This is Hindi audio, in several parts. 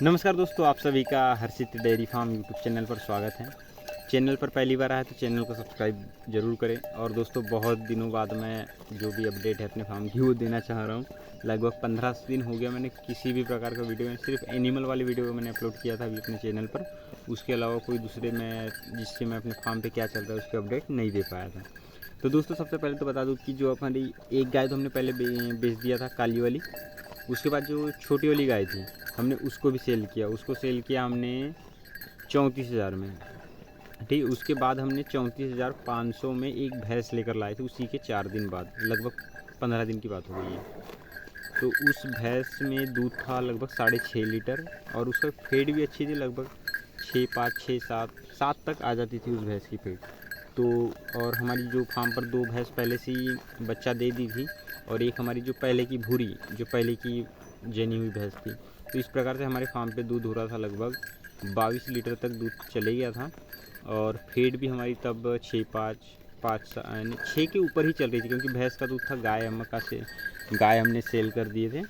नमस्कार दोस्तों, आप सभी का हर्षित डेयरी फार्म यूट्यूब चैनल पर स्वागत है। चैनल पर पहली बार आया तो चैनल को सब्सक्राइब जरूर करें। और दोस्तों, बहुत दिनों बाद मैं जो भी अपडेट है अपने फार्म की वो देना चाह रहा हूँ। लगभग 15 दिन हो गया मैंने किसी भी प्रकार का वीडियो में, सिर्फ एनिमल वाली वीडियो मैंने अपलोड किया था अभी अपने चैनल पर। उसके अलावा कोई दूसरे में जिससे मैं अपने फार्म पर क्या चल रहा है उसकी अपडेट नहीं दे पाया था। तो दोस्तों, सबसे पहले तो बता दूँ कि जो हमारी एक गाय तो हमने पहले बेच दिया था, काली वाली। उसके बाद जो छोटी वाली गाय थी हमने उसको भी सेल किया। उसको सेल किया हमने 34,000 में। ठीक, उसके बाद हमने 34,500 में एक भैंस लेकर लाए थे उसी के 4 दिन बाद, लगभग 15 दिन की बात हो गई है। तो उस भैंस में दूध था लगभग 6.5 लीटर और उसका फेड भी अच्छी थी, लगभग 6, 5, 6, 7, 7 तक आ जाती थी उस भैंस की फेड। तो और हमारी जो फार्म पर 2 भैंस पहले से ही बच्चा दे दी थी और एक हमारी जो पहले की भूरी, जो पहले की जनी हुई भैंस थी। तो इस प्रकार से हमारे फार्म पे दूध हो रहा था, लगभग 22 लीटर तक दूध चले गया था। और फेड भी हमारी तब 6, 5 यानी 6 के ऊपर ही चल रही थी, क्योंकि भैंस का दूध था, गाय हमने सेल कर दिए थे।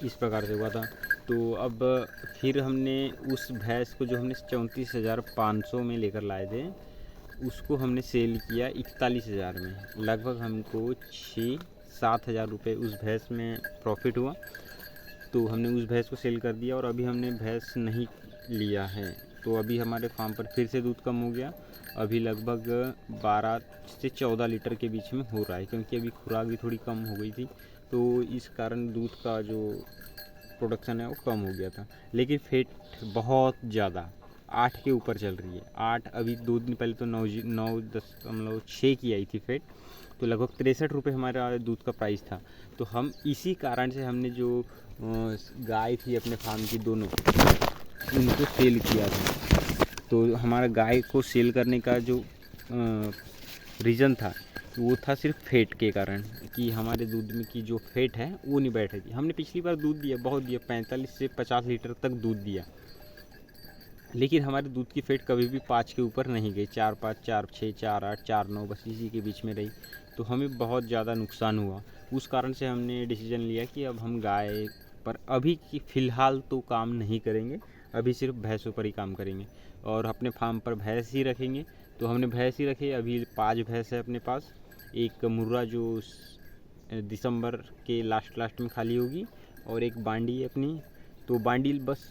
इस प्रकार से हुआ था। तो अब फिर हमने उस भैंस को जो हमने 34,500 में लेकर लाए थे उसको हमने सेल किया 41,000 में। लगभग हमको 6-7 हज़ार रुपये उस भैंस में प्रॉफिट हुआ। तो हमने उस भैंस को सेल कर दिया और अभी हमने भैंस नहीं लिया है। तो अभी हमारे फार्म पर फिर से दूध कम हो गया। अभी लगभग 12 से 14 लीटर के बीच में हो रहा है, क्योंकि अभी खुराक भी थोड़ी कम हो गई थी। तो इस कारण दूध का जो प्रोडक्शन है वो कम हो गया था। लेकिन फेट बहुत ज़्यादा 8 के ऊपर चल रही है। 8 अभी 2 दिन पहले तो 9.6 की आई थी फेट। तो लगभग 63 रुपये हमारा दूध का प्राइस था। तो हम इसी कारण से हमने जो गाय थी अपने फार्म की दोनों, उनको सेल किया था। तो हमारा गाय को सेल करने का जो रीज़न था वो था सिर्फ फेट के कारण, कि हमारे दूध में की जो फेट है वो नहीं बैठ रही थी। हमने पिछली बार दूध दिया, बहुत दिया, 45 से 50 लीटर तक दूध दिया, लेकिन हमारे दूध की फेट कभी भी 5 के ऊपर नहीं गई। 4-5, 4-6, 4-8, 4-9 बस इसी के बीच में रही। तो हमें बहुत ज़्यादा नुकसान हुआ। उस कारण से हमने डिसीजन लिया कि अब हम गाय पर अभी की फ़िलहाल तो काम नहीं करेंगे, अभी सिर्फ भैंसों पर ही काम करेंगे और अपने फार्म पर भैंस ही रखेंगे। तो हमने भैंस ही रखे। अभी 5 भैंस है अपने पास। एक मुर्रा जो दिसंबर के लास्ट में खाली होगी और एक बांडी है अपनी। तो बांडी बस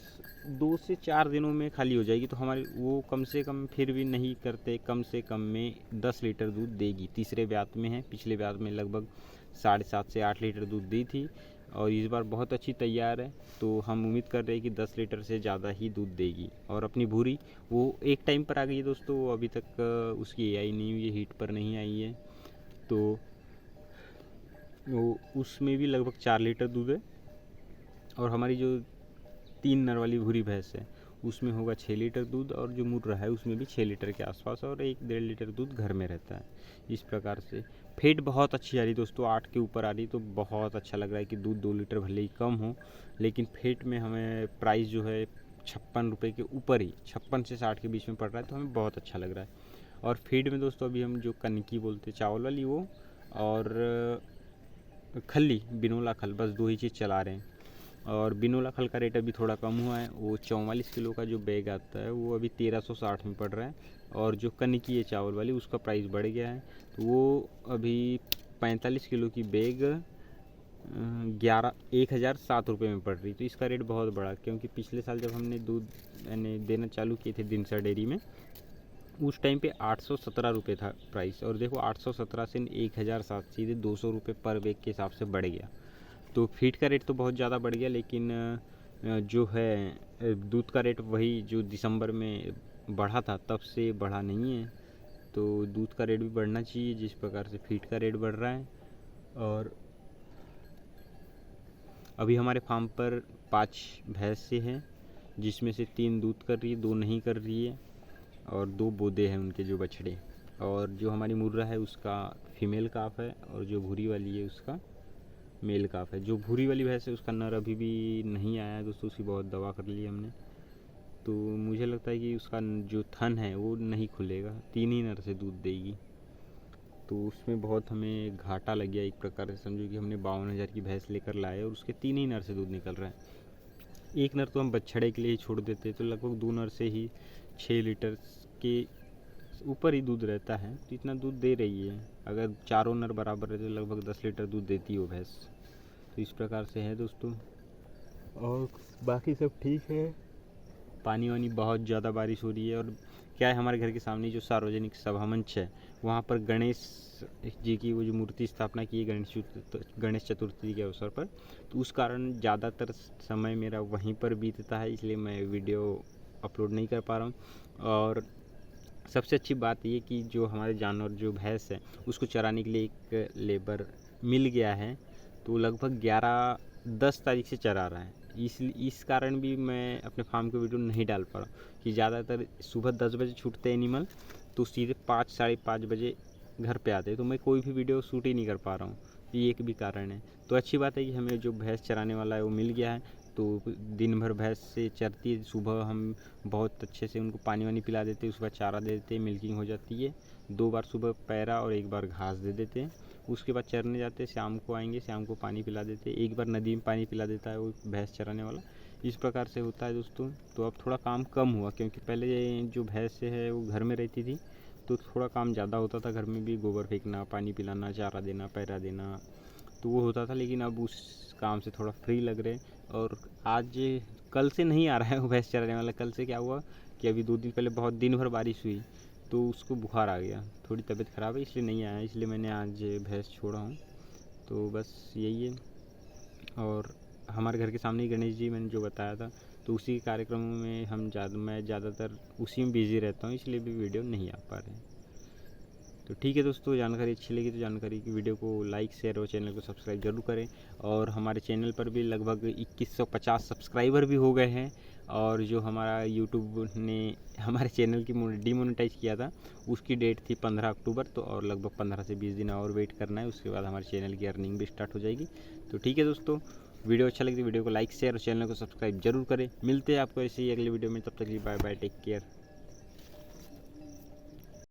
2 से 4 दिनों में खाली हो जाएगी। तो हमारी वो कम से कम, फिर भी नहीं करते, कम से कम में 10 लीटर दूध देगी। तीसरे ब्यात में है, पिछले ब्यात में लगभग 7.5 से 8 लीटर दूध दी थी और इस बार बहुत अच्छी तैयार है। तो हम उम्मीद कर रहे हैं कि 10 लीटर से ज़्यादा ही दूध देगी। और अपनी भूरी वो एक टाइम पर आ गई है दोस्तों, वो अभी तक उसकी AI नहीं हुई है, हीट पर नहीं आई है। तो वो उसमें भी लगभग 4 लीटर दूध है। और हमारी जो 3 नर वाली भूरी भैंस है उसमें होगा 6 लीटर दूध, और जो मुर्रा है उसमें भी 6 लीटर के आसपास, और 1-1.5 लीटर दूध घर में रहता है। इस प्रकार से फेट बहुत अच्छी आ रही दोस्तों, 8 के ऊपर आ रही। तो बहुत अच्छा लग रहा है कि दूध 2 लीटर भले ही कम हो, लेकिन फेट में हमें प्राइस जो है 56 रुपये के ऊपर ही, 56 से 60 के बीच में पड़ रहा है। तो हमें बहुत अच्छा लग रहा है। और फीड में दोस्तों अभी हम जो कनकी बोलते चावल वाली, वो और खल्ली, बिनोला खल, बस 2 ही चीज़ चला रहे हैं। और बिनोला खल का रेट अभी थोड़ा कम हुआ है। वो 44 किलो का जो बैग आता है वो अभी 1360 में पड़ रहा है। और जो कनकी है चावल वाली, उसका प्राइस बढ़ गया है। तो वो अभी 45 किलो की बैग 1,007 रुपये में पड़ रही। तो इसका रेट बहुत बढ़ा, क्योंकि पिछले साल जब हमने दूध यानी देना चालू किए थे दिनसा डेयरी में, उस टाइम पे 817 रुपये था प्राइस। और देखो 817 से 1,007, सीधे 200 रुपये पर बैग के हिसाब से बढ़ गया। तो फीड का रेट तो बहुत ज़्यादा बढ़ गया, लेकिन जो है दूध का रेट वही जो दिसंबर में बढ़ा था तब से बढ़ा नहीं है। तो दूध का रेट भी बढ़ना चाहिए जिस प्रकार से फीड का रेट बढ़ रहा है। और अभी हमारे फार्म पर 5 भैंसें हैं, जिसमें से 3 दूध कर रही है, 2 नहीं कर रही है, और 2 बोदे हैं उनके जो बछड़े। और जो हमारी मुर्रा है उसका फीमेल काफ है, और जो भूरी वाली है उसका मेल काफ है। जो भूरी वाली भैंस है उसका नर अभी भी नहीं आया है दोस्तों, उसकी बहुत दवा कर ली हमने। तो मुझे लगता है कि उसका जो थन है वो नहीं खुलेगा, 3 ही नर से दूध देगी। तो उसमें बहुत हमें घाटा लग गया एक प्रकार से। समझो कि हमने 52,000 की भैंस लेकर लाए और उसके 3 ही नर से दूध निकल रहा है। एक नर तो हम बछड़े के लिए ही छोड़ देते, तो लगभग 2 नर से ही 6 लीटर के ऊपर ही दूध रहता है। तो इतना दूध दे रही है, अगर चारों नर बराबर रहते तो लगभग 10 लीटर दूध देती हो भैंस। तो इस प्रकार से है दोस्तों, और बाकी सब ठीक है। पानी वानी बहुत ज़्यादा बारिश हो रही है, और क्या है, हमारे घर के सामने जो सार्वजनिक सभा मंच है वहाँ पर गणेश जी की वो जो मूर्ति स्थापना की है गणेश चतुर्थी के अवसर पर, तो उस कारण ज़्यादातर समय मेरा वहीं पर बीतता है, इसलिए मैं वीडियो अपलोड नहीं कर पा रहा हूँ। और सबसे अच्छी बात ये कि जो हमारे जानवर जो भैंस है उसको चराने के लिए एक लेबर मिल गया है, तो लगभग 10 तारीख से चरा रहा है। इस कारण भी मैं अपने फार्म की वीडियो नहीं डाल पा रहा हूँ कि ज़्यादातर सुबह 10 बजे छूटते एनिमल, तो सीधे 5 साढ़े 5 बजे घर पे आते, तो मैं कोई भी वीडियो शूट ही नहीं कर पा रहा हूँ। ये एक भी कारण है। तो अच्छी बात है कि हमें जो भैंस चराने वाला है वो मिल गया है, तो दिन भर भैंस से चरती है। सुबह हम बहुत अच्छे से उनको पानी वानी पिला देते हैं, उसके बाद चारा दे देते हैं, मिल्किंग हो जाती है। 2 बार सुबह पैरा और 1 बार घास दे देते हैं। उसके बाद चरने जाते हैं, शाम को आएंगे, शाम को पानी पिला देते हैं। 1 बार नदी में पानी पिला देता है वो भैंस चराने वाला। इस प्रकार से होता है दोस्तों। तो अब थोड़ा काम कम हुआ, क्योंकि पहले जो भैंस है वो घर में रहती थी, तो थोड़ा काम ज़्यादा होता था। घर में भी गोबर फेंकना, पानी पिलाना, चारा देना, पैरा देना, तो वो होता था। लेकिन अब उस काम से थोड़ा फ्री लग रहे। और आज कल से नहीं आ रहा है वो भैंस चराने वाला। कल से क्या हुआ कि अभी 2 दिन पहले बहुत दिन भर बारिश हुई, तो उसको बुखार आ गया, थोड़ी तबीयत ख़राब है, इसलिए नहीं आया। इसलिए मैंने आज भैंस छोड़ा हूँ। तो बस यही है। और हमारे घर के सामने ही गणेश जी मैंने जो बताया था, तो उसी कार्यक्रमों में मैं ज़्यादातर उसी में बिज़ी रहता हूँ, इसलिए भी वीडियो नहीं आ पा रहे। तो ठीक है दोस्तों, जानकारी अच्छी लगी तो जानकारी की वीडियो को लाइक शेयर और चैनल को सब्सक्राइब जरूर करें। और हमारे चैनल पर भी लगभग 2150 सब्सक्राइबर भी हो गए हैं। और जो हमारा यूट्यूब ने हमारे चैनल की डीमोनेटाइज किया था, उसकी डेट थी 15 अक्टूबर। तो और लगभग 15 से 20 दिन और वेट करना है, उसके बाद हमारे चैनल की अर्निंग भी स्टार्ट हो जाएगी। तो ठीक है दोस्तों, वीडियो अच्छा लगे तो वीडियो को लाइक शेयर और चैनल को सब्सक्राइब जरूर करें। मिलते हैं आपको ऐसे ही अगले वीडियो में, तब तक के लिए बाय बाय, टेक केयर।